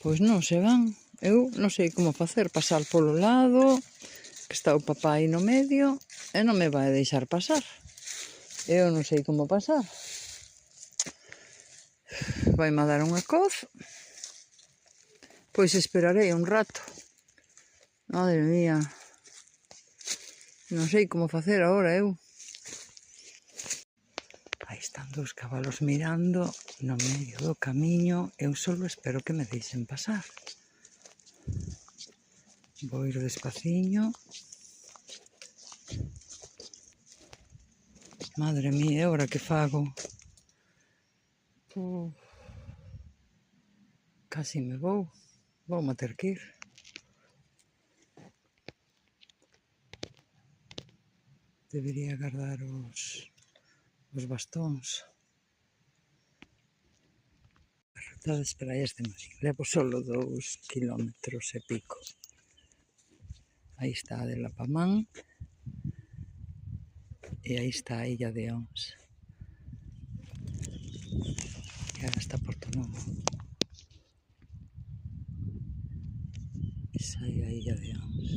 Pois non se van. Eu non sei como facer, pasar polo lado, que está o papá aí no medio, e non me vai deixar pasar. Eu non sei como pasar. Vai-me dar unha coz. Pois esperarei un rato. Madre mía. Non sei como facer agora eu. Aí están dous cabalos mirando no medio do camiño. Eu só espero que me deixen pasar. Vou ir despaciño. Madre mía, agora que fago? Casi me vou. Vou-me ter que ir. Debería guardar os bastóns. A ruta das praias de Marín. Levo solo 2 kilómetros e pico. Aí está a de Lapamán. E aí está a Illa de Ons. E agora está Porto Novo. Esa é a Illa de Ons.